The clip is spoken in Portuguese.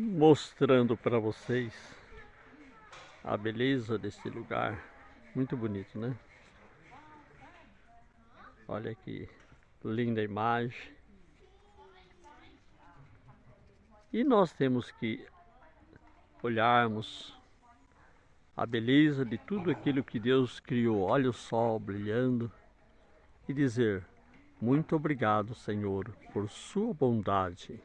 mostrando para vocês a beleza desse lugar. Muito bonito, né? Olha que linda imagem. E nós temos que olharmos a beleza de tudo aquilo que Deus criou. Olha o sol brilhando e dizer: muito obrigado, Senhor, por sua bondade.